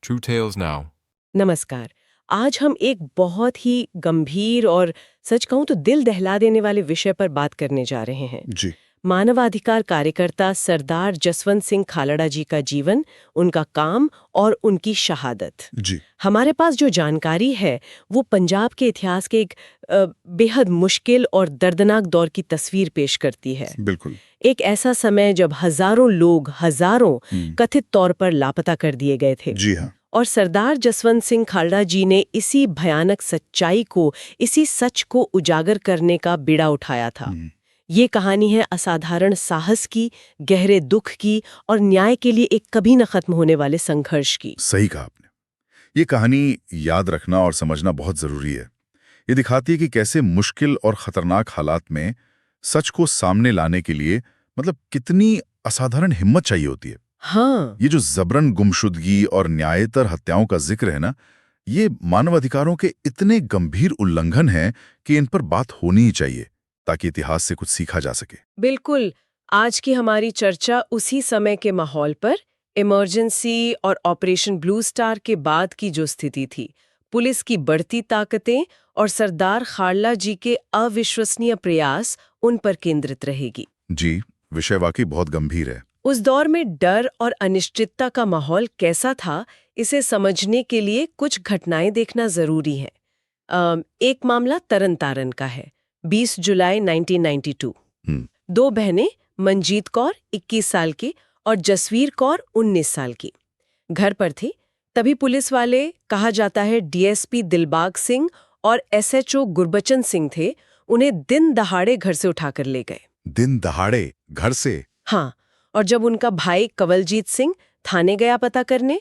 True Tales Now. नमस्कार। आज हम एक बहुत ही गंभीर और सच कहूं तो दिल दहला देने वाले विषय पर बात करने जा रहे हैं। जी। मानवाधिकार कार्यकर्ता सरदार जसवंत सिंह खालड़ा जी का जीवन, उनका काम और उनकी शहादत। जी। हमारे पास जो जानकारी है वो पंजाब के इतिहास के एक बेहद मुश्किल और दर्दनाक दौर की तस्वीर पेश करती है। बिल्कुल। एक ऐसा समय जब हजारों लोग कथित तौर पर लापता कर दिए गए थे। जी हाँ। और सरदार जसवंत सिंह खालड़ा जी ने इसी भयानक सच्चाई को, इसी सच को उजागर करने का बीड़ा उठाया था। ये कहानी है असाधारण साहस की, गहरे दुख की और न्याय के लिए एक कभी न खत्म होने वाले संघर्ष की। सही कहा आपने। ये कहानी याद रखना और समझना बहुत जरूरी है। ये दिखाती है कि कैसे मुश्किल और खतरनाक हालात में सच को सामने लाने के लिए कितनी असाधारण हिम्मत चाहिए होती है। हाँ। ये जो जबरन गुमशुदगी और न्यायेतर हत्याओं का जिक्र है ना, ये मानवाधिकारों के इतने गंभीर उल्लंघन हैं कि इन पर बात होनी ही चाहिए ताकि इतिहास से कुछ सीखा जा सके। बिल्कुल। आज की हमारी चर्चा उसी समय के माहौल पर, इमरजेंसी और ऑपरेशन ब्लू स्टार के बाद की जो स्थिति थी, पुलिस की बढ़ती ताकतें और सरदार खालड़ा जी के अविश्वसनीय प्रयास, उन पर केंद्रित रहेगी। जी, विषय वाकई बहुत गंभीर है। उस दौर में डर और अनिश्चितता का माहौल कैसा था, इसे समझने के लिए कुछ घटनाएं देखना जरूरी है। एक मामला तरन तारण का है। 20 जुलाई 1992। दो बहनें, मंजीत कौर 21 साल की और जसवीर कौर 19 साल की, घर पर थी। तभी पुलिस वाले, कहा जाता है डीएसपी दिलबाग सिंह और एसएचओ गुरबचन सिंह थे, उन्हें दिन दहाड़े घर से उठाकर ले गए। दिन दहाड़े घर से? हाँ। और जब उनका भाई कवलजीत सिंह थाने गया पता करने,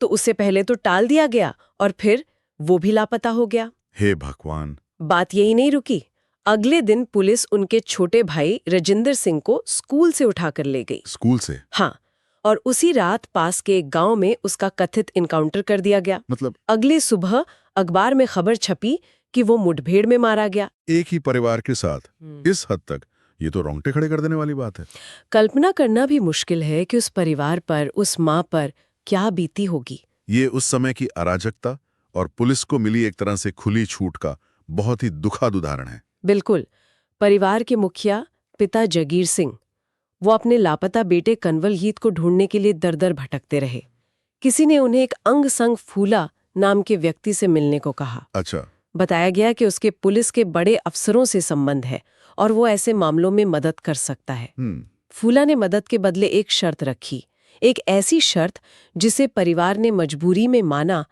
तो उसे पहले तो टाल दिया गया और फिर वो भी लापता हो गया। हे भगवान! बात यही नहीं रुकी। अगले दिन पुलिस उनके छोटे भाई रजिंदर सिंह को स्कूल से उठाकर ले गई। स्कूल से? हाँ। और उसी रात पास के एक गांव में उसका कथित इनकाउंटर कर दिया गया। अगले सुबह अखबार में खबर छपी कि वो मुठभेड़ में मारा गया। एक ही परिवार के साथ इस हद तक? ये तो रोंगटे खड़े कर देने वाली बात है। कल्पना करना भी मुश्किल है कि उस परिवार पर, उस माँ पर क्या बीती होगी। ये उस समय की अराजकता और पुलिस को मिली एक तरह से खुली छूट का बहुत ही दुखद उदाहरण है। बिल्कुल। परिवार के मुखिया पिता जगीर सिंह, वो अपने लापता बेटे कन्वलजीत को ढूंढने के लिए दर दर भटकते रहे। किसी ने उन्हें एक अंग संग फूला नाम के व्यक्ति से मिलने को कहा। अच्छा। बताया गया कि उसके पुलिस के बड़े अफसरों से संबंध है और वो ऐसे मामलों में मदद कर सकता है। फूला ने मदद के बदले एक शर्त रखी, एक ऐसी शर्त जिसे परिवार ने मजबूरी में माना।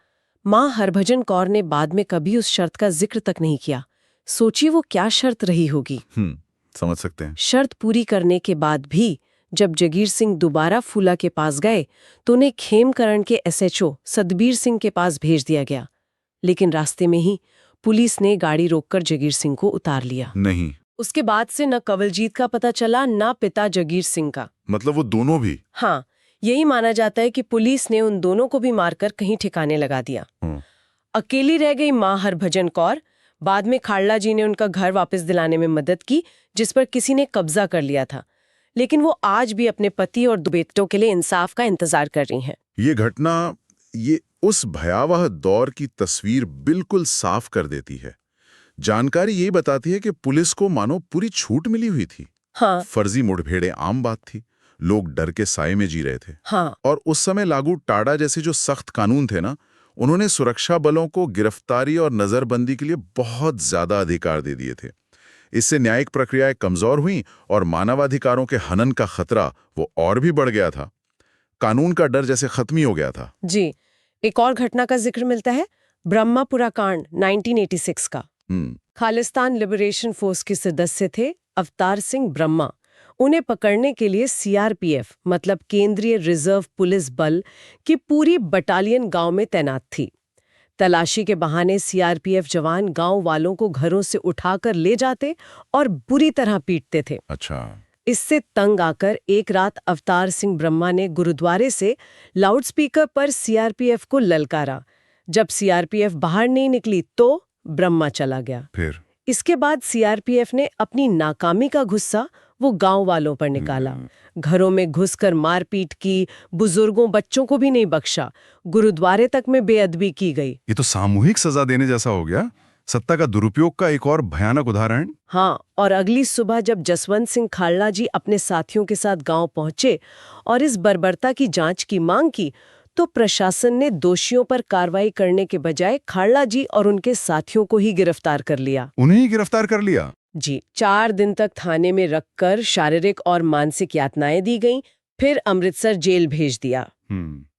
मां हरभजन कौर ने बाद में कभी उस शर्त का जिक्र तक नहीं किया। सोचिए वो क्या शर्त रही होगी। समझ सकते हैं। शर्त पूरी करने के बाद भी जब जगीर सिंह दोबारा फूला के पास गए तो उन्हें खेमकरण के एसएचओ सतबीर सिंह के पास भेज दिया गया। लेकिन रास्ते में ही पुलिस ने गाड़ी रोककर जगीर सिंह को उतार लिया। नहीं। उसके बाद से न कवलजीत का पता चला, न पिता जगीर सिंह का। वो दोनों भी? हाँ। यही माना जाता है कि पुलिस ने उन दोनों को भी मारकर कहीं ठिकाने लगा दिया। अकेली रह गई मां हरभजन कौर। बाद में खालड़ा जी ने उनका घर वापस दिलाने में मदद की, जिस पर किसी ने कब्जा कर लिया था। लेकिन वो आज भी अपने पति और दो बेटों के लिए इंसाफ का इंतजार कर रही हैं। ये घटना, ये उस भयावह दौर की तस्वीर बिल्कुल साफ कर देती है। जानकारी ये बताती है कि पुलिस को मानो पूरी छूट मिली हुई थी। हाँ। फर्जी मुठभेड़ें आम बात थी। लोग डर के साए में जी रहे थे। हाँ। और उस समय लागू टाडा जैसे जो सख्त कानून थे ना, उन्होंने सुरक्षा बलों को गिरफ्तारी और नजरबंदी के लिए बहुत ज्यादा अधिकार दे दिए थे। इससे न्यायिक प्रक्रियाएं कमजोर हुई और मानवाधिकारों के हनन का खतरा वो और भी बढ़ गया था। कानून का डर जैसे खत्म ही हो गया था। जी। एक और घटना का जिक्र मिलता है, ब्रह्मापुरा कांड 1986 का। खालिस्तान लिबरेशन फोर्स के सदस्य थे अवतार सिंह ब्रह्मा। उन्हें पकड़ने के लिए सीआरपीएफ मतलब केंद्रीय रिजर्व पुलिस बल की पूरी बटालियन गांव में तैनात थी। तलाशी के बहाने सीआरपीएफ जवान गांव वालों को घरों से उठाकर ले जाते और बुरी तरह पीटते थे। अच्छा। इससे तंग आकर एक रात अवतार सिंह ब्रह्मा ने गुरुद्वारे से लाउडस्पीकर पर सीआरपीएफ को ललकारा। जब सीआरपीएफ बाहर नहीं निकली तो ब्रह्मा चला गया। फिर? इसके बाद सीआरपीएफ ने अपनी नाकामी का गुस्सा वो गांव वालों पर निकाला। घरों में घुसकर मारपीट की, बुजुर्गों बच्चों को भी नहीं बख्शा, गुरुद्वारे तक में बेअदबी की गई। ये तो सामूहिक सजा देने जैसा हो गया। सत्ता का दुरुपयोग का एक और भयानक उदाहरण। हाँ, और अगली सुबह जब जसवंत सिंह खालड़ा जी अपने साथियों के साथ गांव पहुंचे और इस बर्बरता की जांच की मांग की, तो प्रशासन ने दोषियों पर कार्रवाई करने के बजाय खालड़ा जी और उनके साथियों को ही गिरफ्तार कर लिया। उन्हें ही गिरफ्तार कर लिया? जी, 4 दिन तक थाने में रखकर शारीरिक और मानसिक यातनाएं दी गईं, फिर अमृतसर जेल भेज दिया।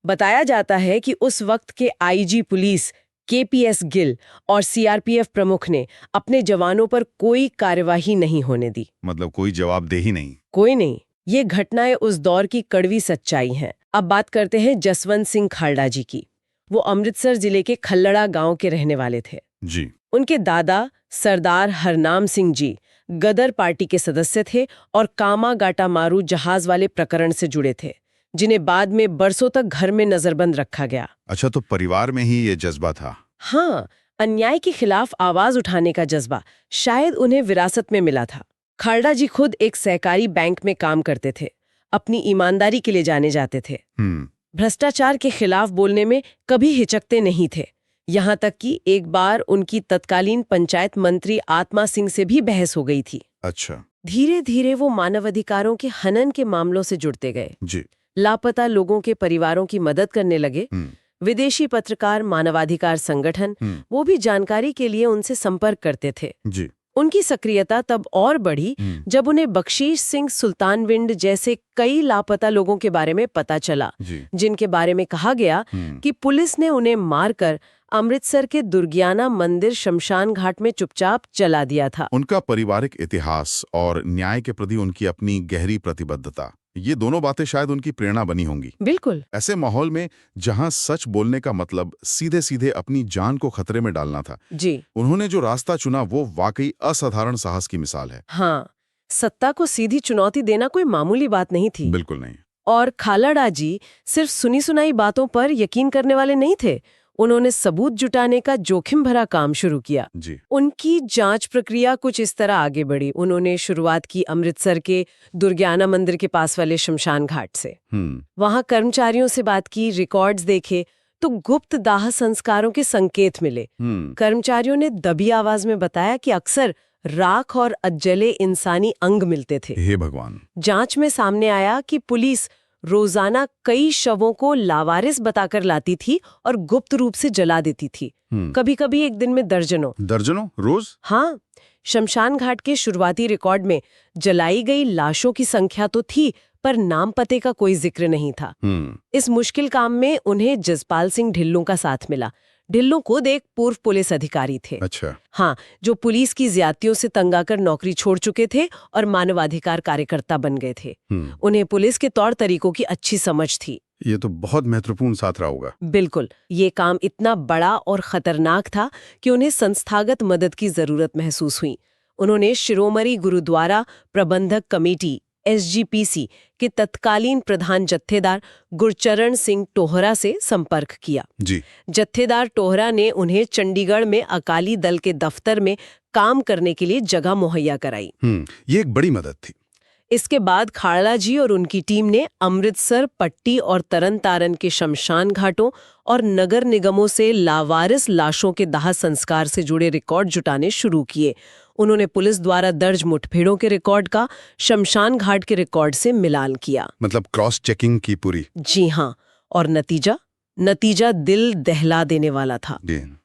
बताया जाता है कि उस वक्त के आईजी पुलिस केपीएस गिल और सीआरपीएफ प्रमुख ने अपने जवानों पर कोई कार्यवाही नहीं होने दी। मतलब कोई जवाबदेही नहीं? कोई नहीं। ये घटनाएं उस दौर की कड़वी सच्चाई हैं। अब बात करते हैं जसवंत सिंह खालड़ा जी की। वो अमृतसर जिले के खल्लड़ा गांव के रहने वाले थे। जी। उनके दादा सरदार हरनाम सिंह जी गदर पार्टी के सदस्य थे और कामा गाटा मारू जहाज वाले प्रकरण से जुड़े थे, जिन्हें बाद में बरसों तक घर में नजरबंद रखा गया। अच्छा, तो परिवार में ही ये जज्बा था? हाँ, अन्याय के खिलाफ आवाज उठाने का जज्बा शायद उन्हें विरासत में मिला था। खालड़ा जी खुद एक सहकारी बैंक में काम करते थे, अपनी ईमानदारी के लिए जाने जाते थे। भ्रष्टाचार के खिलाफ बोलने में कभी हिचकते नहीं थे। यहाँ तक कि एक बार उनकी तत्कालीन पंचायत मंत्री आत्मा सिंह से भी बहस हो गई थी। अच्छा। धीरे धीरे वो मानवाधिकारों के हनन के मामलों से जुड़ते गए। जी। लापता लोगों के परिवारों की मदद करने लगे। विदेशी पत्रकार, मानवाधिकार संगठन, वो भी जानकारी के लिए उनसे संपर्क करते थे। जी। उनकी सक्रियता तब और बढ़ी जब उन्हें बख्शीश सिंह सुल्तानविंड जैसे कई लापता लोगों के बारे में पता चला, जिनके बारे में कहा गया कि पुलिस ने उन्हें मारकर अमृतसर के दुर्गियाना मंदिर शमशान घाट में चुपचाप जला दिया था। उनका पारिवारिक इतिहास और न्याय के प्रति उनकी अपनी गहरी प्रतिबद्धता, ये दोनों बातें शायद उनकी प्रेरणा बनी होंगी। बिल्कुल। ऐसे माहौल में जहां सच बोलने का मतलब सीधे सीधे अपनी जान को खतरे में डालना था, जी, उन्होंने जो रास्ता चुना वो वाकई असाधारण साहस की मिसाल है। हाँ, सत्ता को सीधी चुनौती देना कोई मामूली बात नहीं थी। बिल्कुल नहीं। और खालड़ा जी सिर्फ सुनी सुनाई बातों पर यकीन करने वाले नहीं थे। उन्होंने सबूत जुटाने का जोखिम भरा काम शुरू किया। जी। उनकी जांच प्रक्रिया कुछ इस तरह आगे बढ़ी। उन्होंने शुरुआत की अमृतसर के दुर्गियाना मंदिर के पास वाले शमशान घाट से। वहां कर्मचारियों से बात की, रिकॉर्ड्स देखे तो गुप्त दाह संस्कारों के संकेत मिले। कर्मचारियों ने दबी आवाज में बताया कि अक्सर राख और अज्जले इंसानी अंग मिलते थे। हे भगवान। जांच में सामने आया कि पुलिस रोजाना कई शवों को लावारिस बताकर लाती थी और गुप्त रूप से जला देती थी। कभी-कभी एक दिन में दर्जनों रोज? हाँ, शमशान घाट के शुरुआती रिकॉर्ड में जलाई गई लाशों की संख्या तो थी, पर नाम पते का कोई जिक्र नहीं था। इस मुश्किल काम में उन्हें जसपाल सिंह ढिल्लों का साथ मिला। ढिल्लों खुद एक पूर्व पुलिस अधिकारी थे। अच्छा। हाँ, जो पुलिस की ज्यादतियों से तंग आकर नौकरी छोड़ चुके थे और मानवाधिकार कार्यकर्ता बन गए थे। उन्हें पुलिस के तौर तरीकों की अच्छी समझ थी। ये तो बहुत महत्वपूर्ण साथ रहा होगा। बिल्कुल। ये काम इतना बड़ा और खतरनाक था कि उन्हें संस्थागत मदद की जरूरत महसूस हुई। उन्होंने शिरोमणि गुरुद्वारा प्रबंधक कमेटी SGPC के तत्कालीन प्रधान जत्थेदार गुरचरण सिंह टोहरा से संपर्क किया। जी। जत्थेदार टोहरा ने उन्हें चंडीगढ़ में अकाली दल के दफ्तर में काम करने के लिए जगह मुहैया कराई। ये एक बड़ी मदद थी। इसके बाद खालड़ा जी और उनकी टीम ने अमृतसर, पट्टी और तरन तारन के शमशान घाटों और नगर निगमों से लावारिस लाशों के दाह संस्कार से जुड़े रिकॉर्ड जुटाने शुरू किए। उन्होंने पुलिस द्वारा दर्ज मुठभेड़ों के रिकॉर्ड का शमशान घाट के रिकॉर्ड से मिलान किया। मतलब क्रॉस चेकिंग की पूरी। जी हाँ, और नतीजा दिल दहला देने वाला था।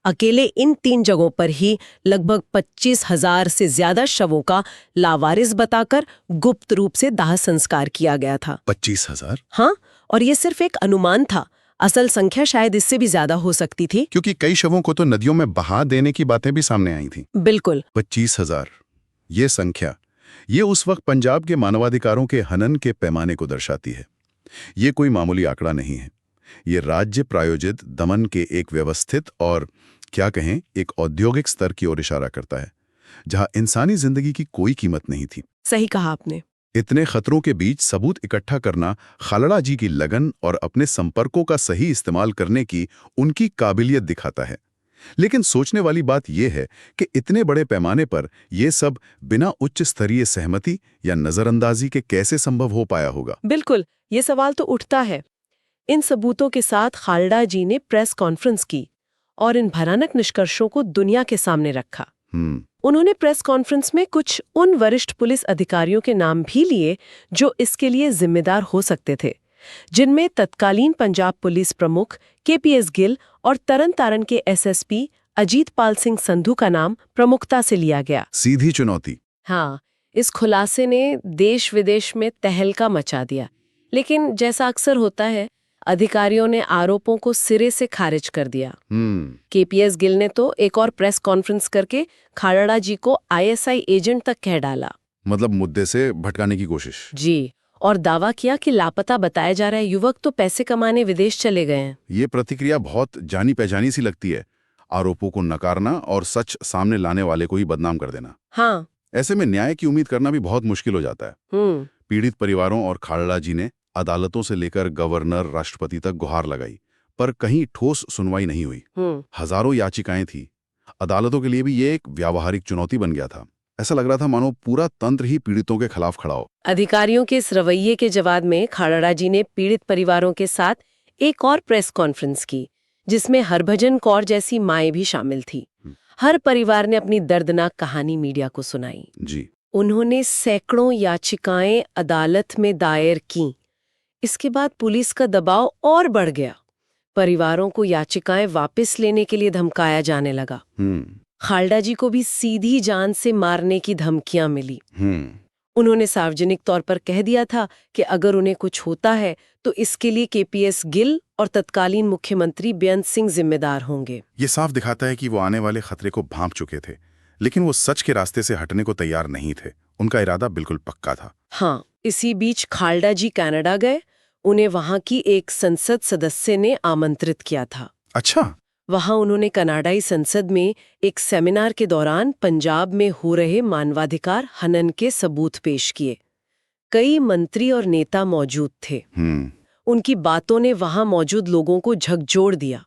अकेले इन 3 जगहों पर ही लगभग 25,000 से ज्यादा शवों का लावारिस बताकर गुप्त रूप से दाह संस्कार किया गया था। 25,000? हाँ, और ये सिर्फ एक अनुमान था। असल संख्या शायद इससे भी ज्यादा हो सकती थी, क्योंकि कई शवों को तो नदियों में बहा देने की बातें भी सामने आई थी। बिल्कुल। 25,000 ये संख्या, ये उस वक्त पंजाब के मानवाधिकारों के हनन के पैमाने को दर्शाती है। ये कोई मामूली आंकड़ा नहीं है। ये राज्य प्रायोजित दमन के एक व्यवस्थित और क्या कहें एक औद्योगिक स्तर की ओर इशारा करता है, जहां इंसानी जिंदगी की कोई कीमत नहीं थी। सही कहा आपने। इतने खतरों के बीच सबूत इकट्ठा करना खालड़ा जी की लगन और अपने संपर्कों का सही इस्तेमाल करने की उनकी काबिलियत दिखाता है। लेकिन सोचने वाली बात यह है कि इतने बड़े पैमाने पर यह सब बिना उच्च स्तरीय सहमति या नजरअंदाजी के कैसे संभव हो पाया होगा? बिल्कुल, ये सवाल तो उठता है। इन सबूतों के साथ खालड़ा जी ने प्रेस कॉन्फ्रेंस की और इन भयानक निष्कर्षों को दुनिया के सामने रखा। उन्होंने प्रेस कॉन्फ्रेंस में कुछ उन वरिष्ठ पुलिस अधिकारियों के नाम भी लिए जो इसके लिए जिम्मेदार हो सकते थे, जिनमें तत्कालीन पंजाब पुलिस प्रमुख केपीएस गिल और तरन तारण के एसएसपी अजीत पाल सिंह संधू का नाम प्रमुखता से लिया गया। सीधी चुनौती। हाँ, इस खुलासे ने देश विदेश में तहलका मचा दिया, लेकिन जैसा अक्सर होता है, अधिकारियों ने आरोपों को सिरे से खारिज कर दिया। केपीएस गिल ने तो एक और प्रेस कॉन्फ्रेंस करके खालड़ा जी को आईएसआई एजेंट तक कह डाला। मतलब मुद्दे से भटकाने की कोशिश। जी, और दावा किया कि लापता बताया जा रहा है युवक तो पैसे कमाने विदेश चले गए हैं। ये प्रतिक्रिया बहुत जानी पहचानी सी लगती है। आरोपों को नकारना और सच सामने लाने वाले को ही बदनाम कर देना। हाँ। ऐसे में न्याय की उम्मीद करना भी बहुत मुश्किल हो जाता है। पीड़ित परिवारों और खालड़ा जी ने अदालतों से लेकर गवर्नर, राष्ट्रपति तक गुहार लगाई, पर कहीं ठोस सुनवाई नहीं हुई। हजारों याचिकाएं थी। अदालतों के लिए भी ये एक व्यावहारिक चुनौती बन गया था। ऐसा लग रहा था मानो पूरा तंत्र ही पीड़ितों के खिलाफ खड़ा हो। अधिकारियों के इस रवैये के जवाब में खालड़ा जी ने पीड़ित परिवारों के साथ एक और प्रेस कॉन्फ्रेंस की, जिसमें हरभजन कौर जैसी माएं भी शामिल थी। हर परिवार ने अपनी दर्दनाक कहानी मीडिया को सुनाई। जी। उन्होंने सैकड़ों याचिकाएं अदालत में दायर की। इसके बाद पुलिस का दबाव और बढ़ गया। परिवारों को याचिकाएं वापस लेने के लिए धमकाया जाने लगा। खालड़ा जी को भी सीधी जान से मारने की धमकियां मिली। उन्होंने सार्वजनिक तौर पर कह दिया था कि अगर उन्हें कुछ होता है तो इसके लिए केपीएस गिल और तत्कालीन मुख्यमंत्री बेअंत सिंह जिम्मेदार होंगे। ये साफ दिखाता है कि वो आने वाले खतरे को भांप चुके थे, लेकिन वो सच के रास्ते से हटने को तैयार नहीं थे। उनका इरादा बिल्कुल पक्का था। हाँ, इसी बीच खालड़ा जी कनाडा गए। उन्हें वहां की एक संसद सदस्य ने आमंत्रित किया था। अच्छा। वहां उन्होंने कनाडाई संसद में एक सेमिनार के दौरान पंजाब में हो रहे मानवाधिकार हनन के सबूत पेश किए। कई मंत्री और नेता मौजूद थे। उनकी बातों ने वहां मौजूद लोगों को झकझोर दिया।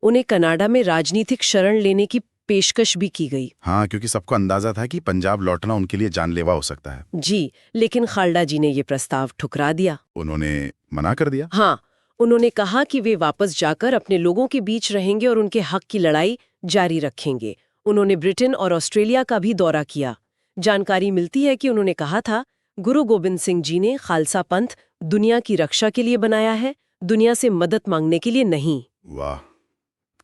उन्हें कनाडा में राजनीतिक शरण लेने की पेशकश भी की गई। हाँ, क्योंकि सबको अंदाजा था कि पंजाब लौटना उनके लिए जानलेवा हो सकता है। जी, लेकिन खालड़ा जी ने ये प्रस्ताव ठुकरा दिया। उन्होंने मना कर दिया? हाँ, उन्होंने कहा कि वे वापस जाकर अपने लोगों के बीच रहेंगे और उनके हक की लड़ाई जारी रखेंगे। उन्होंने ब्रिटेन और ऑस्ट्रेलिया का भी दौरा किया। जानकारी मिलती है कि उन्होंने कहा था, गुरु गोबिंद सिंह जी ने खालसा पंथ दुनिया की रक्षा के लिए बनाया है, दुनिया से मदद मांगने के लिए नहीं। वाह,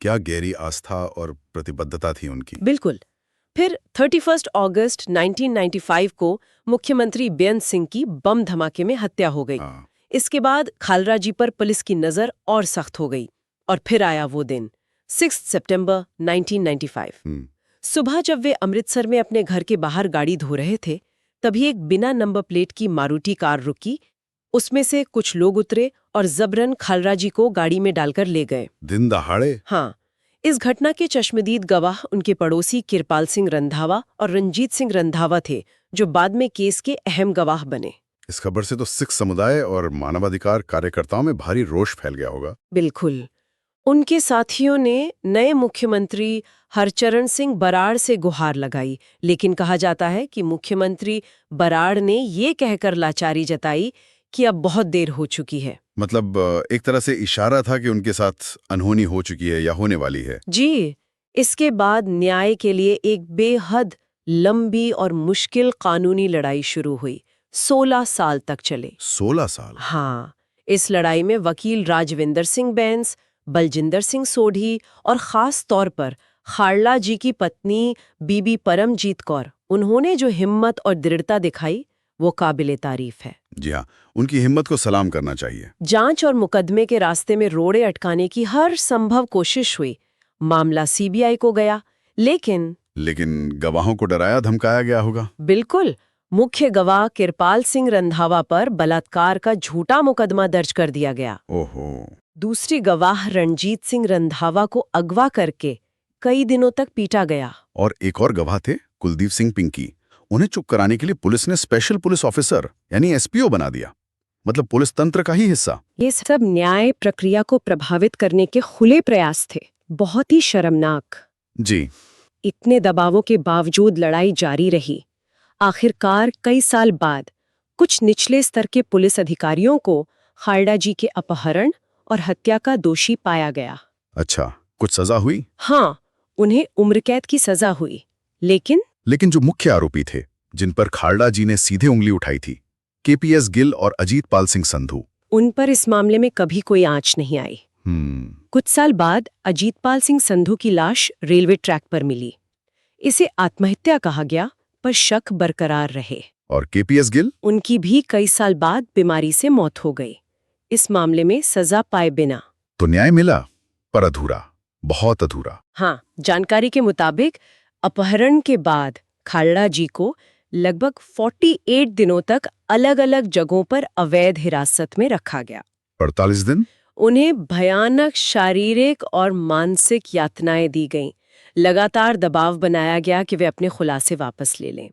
क्या गहरी आस्था और प्रतिबद्धता थी उनकी। बिल्कुल। फिर 31 अगस्त 1995 को मुख्यमंत्री बेअंत सिंह की बम धमाके में हत्या हो गई। इसके बाद खालड़ा जी पर पुलिस की नजर और सख्त हो गई। और फिर आया वो दिन, 6 सितंबर 1995। सुबह जब वे अमृतसर में अपने घर के बाहर गाड़ी धो रहे थे, तभी एक बिना नंबर प्लेट की मारुति कार रुकी। उसमें से कुछ लोग उतरे और जबरन खालड़ा जी को गाड़ी में डालकर ले गए। दिन दहाड़े? हाँ। इस घटना के चश्मदीद गवाह उनके पड़ोसी किरपाल सिंह रंधावा और रंजीत सिंह रंधावा थे, जो बाद में केस के अहम गवाह बने। इस खबर से तो सिख समुदाय और मानवाधिकार कार्यकर्ताओं में भारी रोष फैल गया होगा। बिल्कुल। उनके साथियों ने नए मुख्यमंत्री हरचरण सिंह बराड़ से गुहार लगाई, लेकिन कहा जाता है कि मुख्यमंत्री बराड़ ने ये कहकर लाचारी जताई कि अब बहुत देर हो चुकी है। मतलब एक तरह से इशारा था कि उनके साथ अनहोनी हो चुकी है या होने वाली है। जी। इसके बाद न्याय के लिए एक बेहद लंबी और मुश्किल कानूनी लड़ाई शुरू हुई। 16 साल तक चले। 16 साल? हाँ। इस लड़ाई में वकील राजविंदर सिंह बैंस, बलजिंदर सिंह सोढ़ी और खास तौर पर खालड़ा जी की पत्नी बीबी परमजीत कौर, उन्होंने जो हिम्मत और दृढ़ता दिखाई वो काबिले तारीफ है। जी हाँ, उनकी हिम्मत को सलाम करना चाहिए। जांच और मुकदमे के रास्ते में रोड़े अटकाने की हर संभव कोशिश हुई। मामला सीबीआई को गया, लेकिन गवाहों को डराया धमकाया गया होगा। बिल्कुल। मुख्य गवाह किरपाल सिंह रंधावा पर बलात्कार का झूठा मुकदमा दर्ज कर दिया गया। ओहो। दूसरी गवाह रणजीत सिंह रंधावा को अगवा करके कई दिनों तक पीटा गया। और एक और गवाह थे कुलदीप सिंह पिंकी। उन्हें चुप कराने के लिए पुलिस ने स्पेशल पुलिस ऑफिसर यानी एसपीओ बना दिया। मतलब पुलिस तंत्र का ही हिस्सा। ये सब न्याय प्रक्रिया को प्रभावित करने के खुले प्रयास थे। बहुत ही शर्मनाक। जी। इतने दबावों के बावजूद लड़ाई जारी रही। आखिरकार कई साल बाद कुछ निचले स्तर के पुलिस अधिकारियों को खालड़ा जी के अपहरण और हत्या का दोषी पाया गया। अच्छा, कुछ सजा हुई? हाँ, उन्हें उम्र कैद की सजा हुई। लेकिन जो मुख्य आरोपी थे, जिन पर खालड़ा जी ने सीधे उंगली उठाई थी, केपीएस गिल और अजीत पाल सिंह संधू, उन पर इस मामले में कभी कोई आंच नहीं आई। कुछ साल बाद अजीतपाल सिंह संधू की लाश रेलवे ट्रैक पर मिली। इसे आत्महत्या कहा गया, पर शक बरकरार रहे। और केपीएस गिल? उनकी भी कई साल बाद बीमारी से मौत हो गई। इस मामले में सजा पाए बिना। तो न्याय मिला, पर अधूरा, बहुत अधूरा। हाँ, जानकारी के मुताबिक अपहरण के बाद खालड़ा जी को लगभग 48 दिनों तक अलग-अलग जगहों पर अवैध हिरासत में रखा गया। 48 दिन? उन्हें भयानक शारीरिक और मानसिक यातनाएं दी गईं। लगातार दबाव बनाया गया कि वे अपने खुलासे वापस ले लें।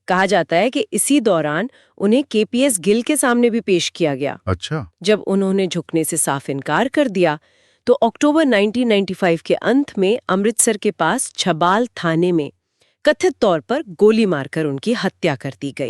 कहा जाता है कि इसी दौरान उन्हें केपीएस गिल के सामने भी पेश किया गया। अच्छा। जब उन्होंने झुकने से साफ इनकार कर दिया, तो अक्टूबर 1995 के अंत में अमृतसर के पास छबाल थाने में कथित तौर पर गोली मारकर उनकी हत्या कर दी गई।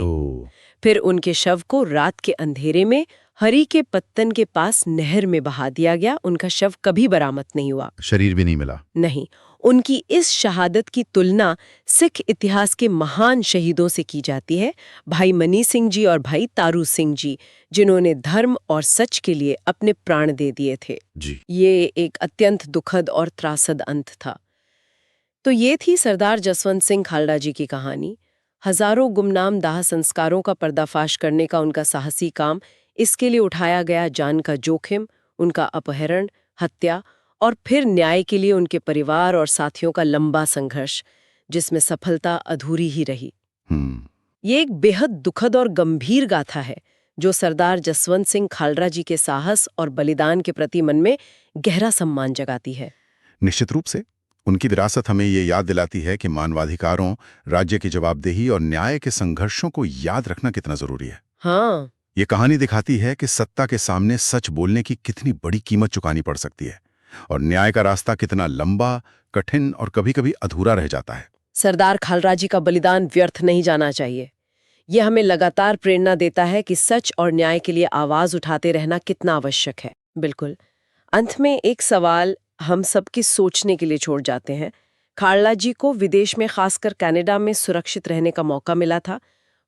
फिर उनके शव को रात के अंधेरे में हरी के पत्तन के पास नहर में बहा दिया गया। उनका शव कभी बरामद नहीं हुआ। शरीर भी नहीं मिला? नहीं। उनकी इस शहादत की तुलना सिख इतिहास के महान शहीदों से की जाती है, भाई मनी सिंह जी और भाई तारू सिंह जी, जिन्होंने धर्म और सच के लिए अपने प्राण दे दिए थे। जी। ये एक अत्यंत दुखद और त्रासद अंत था। तो ये थी सरदार जसवंत सिंह खालड़ा जी की कहानी। हजारों गुमनाम दाह संस्कारों का पर्दाफाश करने का उनका साहसी काम, इसके लिए उठाया गया जान का जोखिम, उनका अपहरण, हत्या और फिर न्याय के लिए उनके परिवार और साथियों का लंबा संघर्ष, जिसमें सफलता अधूरी ही रही। ये एक बेहद दुखद और गंभीर गाथा है, जो सरदार जसवंत सिंह खालड़ा जी के साहस और बलिदान के प्रति मन में गहरा सम्मान जगाती है। निश्चित रूप से उनकी विरासत हमें ये याद दिलाती है कि मानवाधिकारों, राज्य की जवाबदेही और न्याय के संघर्षों को याद रखना कितना जरूरी है। हाँ, ये कहानी दिखाती है कि सत्ता के सामने सच बोलने की कितनी बड़ी कीमत चुकानी पड़ सकती है और न्याय का रास्ता कितना लंबा, कठिन और कभी-कभी अधूरा रह जाता है। सरदार खालड़ा जी का बलिदान व्यर्थ नहीं जाना चाहिए। ये हमें लगातार प्रेरणा देता है कि सच और न्याय के लिए आवाज उठाते रहना कितना आवश्यक है। बिल्कुल। अंत में एक सवाल हम सबकी सोचने के लिए छोड़ जाते हैं। खालड़ा जी को विदेश में, खासकर कनाडा में सुरक्षित रहने का मौका मिला था।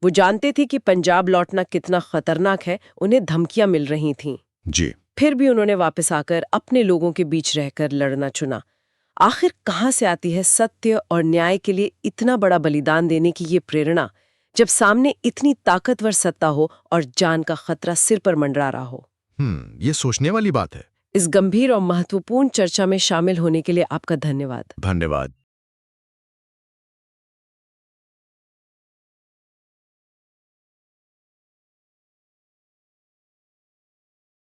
वो जानते थे कि पंजाब लौटना कितना खतरनाक है, उन्हें धमकियां मिल रही थीं। जी। फिर भी उन्होंने वापस आकर अपने लोगों के बीच रहकर लड़ना चुना। आखिर कहाँ से आती है सत्य और न्याय के लिए इतना बड़ा बलिदान देने की ये प्रेरणा, जब सामने इतनी ताकतवर सत्ता हो और जान का खतरा सिर पर मंडरा रहा हो? ये सोचने वाली बात है। इस गंभीर और महत्वपूर्ण चर्चा में शामिल होने के लिए आपका धन्यवाद। धन्यवाद।